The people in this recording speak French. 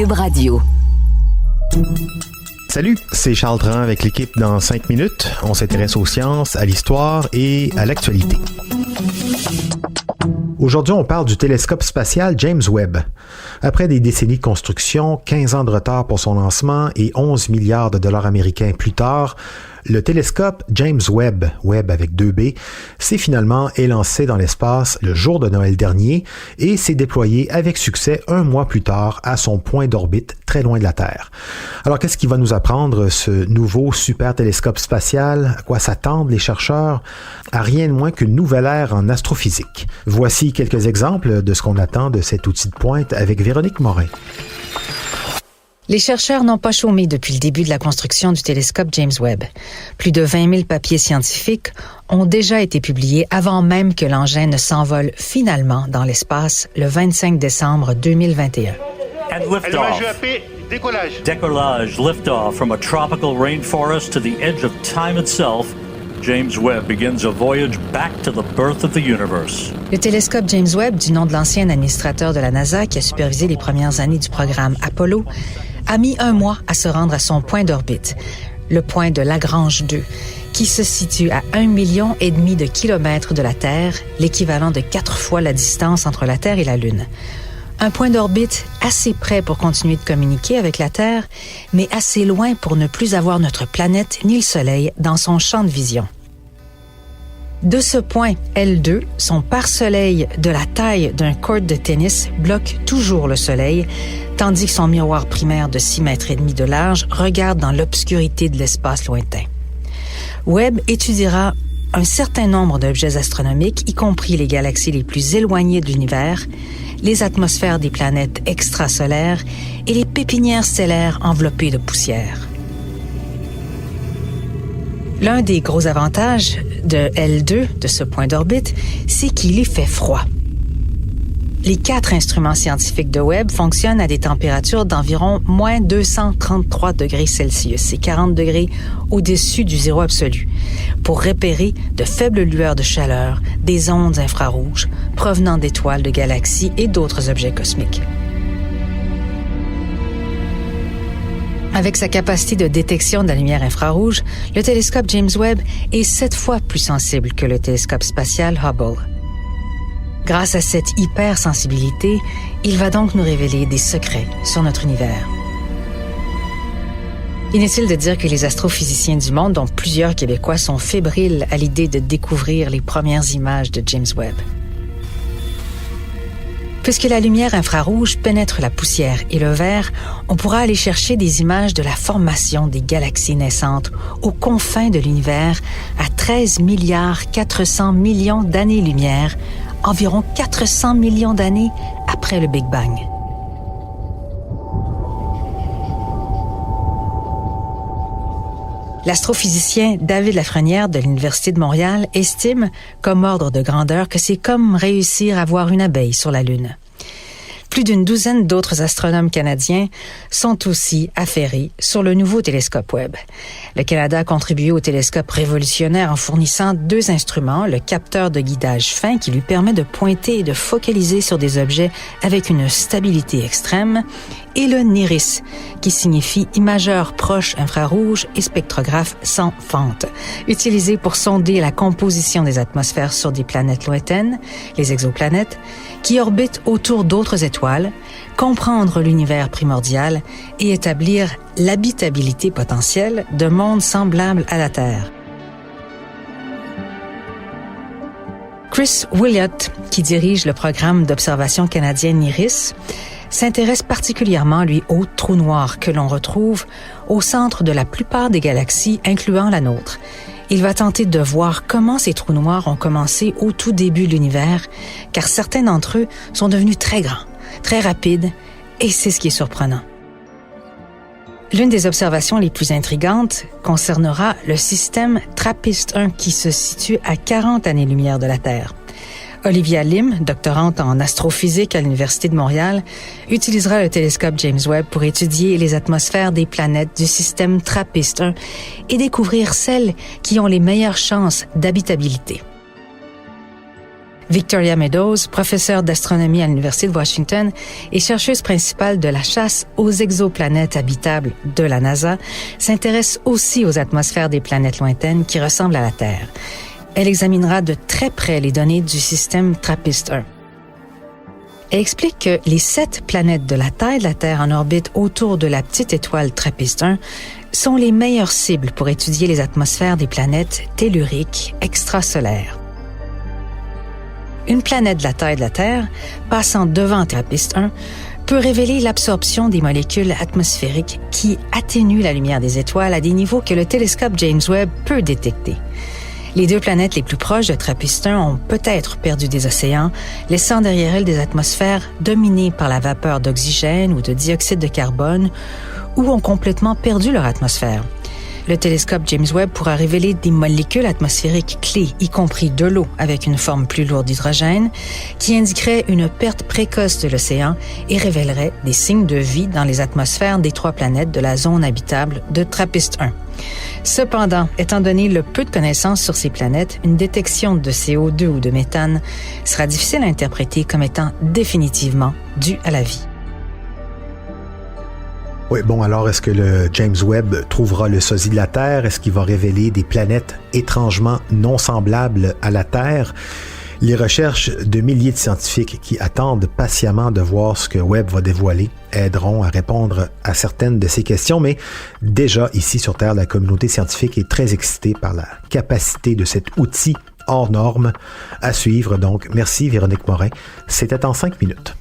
Cube Radio. Salut, c'est Charles Dran avec l'équipe dans 5 minutes. On s'intéresse aux sciences, à l'histoire et à l'actualité. Aujourd'hui, on parle du télescope spatial James Webb. Après des décennies de construction, 15 ans de retard pour son lancement et 11 milliards de dollars américains plus tard, le télescope James Webb, Webb avec 2 B, s'est finalement élancé dans l'espace le jour de Noël dernier et s'est déployé avec succès un mois plus tard à son point d'orbite très loin de la Terre. Alors, qu'est-ce qui va nous apprendre ce nouveau super télescope spatial? À quoi s'attendent les chercheurs? À rien de moins qu'une nouvelle ère en astrophysique. Voici quelques exemples de ce qu'on attend de cet outil de pointe avec Véronique Morin. Les chercheurs n'ont pas chômé depuis le début de la construction du télescope James Webb. Plus de 20 000 papiers scientifiques ont déjà été publiés avant même que l'engin ne s'envole finalement dans l'espace le 25 décembre 2021. And liftoff. Décollage. Décollage, liftoff from a tropical rainforest to the edge of time itself. James Webb begins a voyage back to the birth of the universe. Le télescope James Webb, du nom de l'ancien administrateur de la NASA qui a supervisé les premières années du programme Apollo, a mis un mois à se rendre à son point d'orbite, le point de Lagrange 2, qui se situe à 1,5 million de kilomètres de la Terre, l'équivalent de 4 fois la distance entre la Terre et la Lune. Un point d'orbite assez près pour continuer de communiquer avec la Terre, mais assez loin pour ne plus avoir notre planète ni le Soleil dans son champ de vision. De ce point, L2, son pare-soleil de la taille d'un court de tennis bloque toujours le Soleil, tandis que son miroir primaire de 6,5 mètres de large regarde dans l'obscurité de l'espace lointain. Webb étudiera un certain nombre d'objets astronomiques, y compris les galaxies les plus éloignées de l'univers, les atmosphères des planètes extrasolaires et les pépinières stellaires enveloppées de poussière. L'un des gros avantages de L2, de ce point d'orbite, c'est qu'il y fait froid. Les 4 instruments scientifiques de Webb fonctionnent à des températures d'environ moins 233 degrés Celsius, c'est 40 degrés au-dessus du zéro absolu, pour repérer de faibles lueurs de chaleur, des ondes infrarouges provenant d'étoiles, de galaxies et d'autres objets cosmiques. Avec sa capacité de détection de la lumière infrarouge, le télescope James Webb est 7 fois plus sensible que le télescope spatial Hubble. Grâce à cette hypersensibilité, il va donc nous révéler des secrets sur notre univers. Inutile de dire que les astrophysiciens du monde, dont plusieurs Québécois, sont fébriles à l'idée de découvrir les premières images de James Webb. Puisque la lumière infrarouge pénètre la poussière et le verre, on pourra aller chercher des images de la formation des galaxies naissantes aux confins de l'univers à 13 milliards 400 millions d'années-lumière, environ 400 millions d'années après le Big Bang. L'astrophysicien David Lafrenière de l'Université de Montréal estime, comme ordre de grandeur, que c'est comme réussir à voir une abeille sur la Lune. Plus d'une douzaine d'autres astronomes canadiens sont aussi affairés sur le nouveau télescope Webb. Le Canada a contribué au télescope révolutionnaire en fournissant 2 instruments, le capteur de guidage fin qui lui permet de pointer et de focaliser sur des objets avec une stabilité extrême, et le NIRIS, qui signifie imageur proche infrarouge et spectrographe sans fente, utilisé pour sonder la composition des atmosphères sur des planètes lointaines, les exoplanètes, qui orbitent autour d'autres étoiles, comprendre l'univers primordial et établir l'habitabilité potentielle de mondes semblables à la Terre. Chris Williott, qui dirige le programme d'observation canadien NIRIS, s'intéresse particulièrement, lui, aux trous noirs que l'on retrouve au centre de la plupart des galaxies, incluant la nôtre. Il va tenter de voir comment ces trous noirs ont commencé au tout début de l'univers, car certains d'entre eux sont devenus très grands, très rapides, et c'est ce qui est surprenant. L'une des observations les plus intrigantes concernera le système TRAPPIST-1 qui se situe à 40 années-lumière de la Terre. Olivia Lim, doctorante en astrophysique à l'Université de Montréal, utilisera le télescope James Webb pour étudier les atmosphères des planètes du système TRAPPIST-1 et découvrir celles qui ont les meilleures chances d'habitabilité. Victoria Meadows, professeure d'astronomie à l'Université de Washington et chercheuse principale de la chasse aux exoplanètes habitables de la NASA, s'intéresse aussi aux atmosphères des planètes lointaines qui ressemblent à la Terre. Elle examinera de très près les données du système TRAPPIST-1. Elle explique que les 7 planètes de la taille de la Terre en orbite autour de la petite étoile TRAPPIST-1 sont les meilleures cibles pour étudier les atmosphères des planètes telluriques extrasolaires. Une planète de la taille de la Terre, passant devant TRAPPIST-1, peut révéler l'absorption des molécules atmosphériques qui atténuent la lumière des étoiles à des niveaux que le télescope James Webb peut détecter. Les 2 planètes les plus proches de TRAPPIST-1 ont peut-être perdu des océans, laissant derrière elles des atmosphères dominées par la vapeur d'oxygène ou de dioxyde de carbone, ou ont complètement perdu leur atmosphère. Le télescope James Webb pourra révéler des molécules atmosphériques clés, y compris de l'eau avec une forme plus lourde d'hydrogène, qui indiquerait une perte précoce de l'océan et révélerait des signes de vie dans les atmosphères des 3 planètes de la zone habitable de TRAPPIST-1. Cependant, étant donné le peu de connaissances sur ces planètes, une détection de CO2 ou de méthane sera difficile à interpréter comme étant définitivement due à la vie. Oui, bon, alors est-ce que le James Webb trouvera le sosie de la Terre? Est-ce qu'il va révéler des planètes étrangement non semblables à la Terre? Les recherches de milliers de scientifiques qui attendent patiemment de voir ce que Webb va dévoiler aideront à répondre à certaines de ces questions, mais déjà ici sur Terre, la communauté scientifique est très excitée par la capacité de cet outil hors norme à suivre. Donc, merci Véronique Morin. C'était en 5 minutes.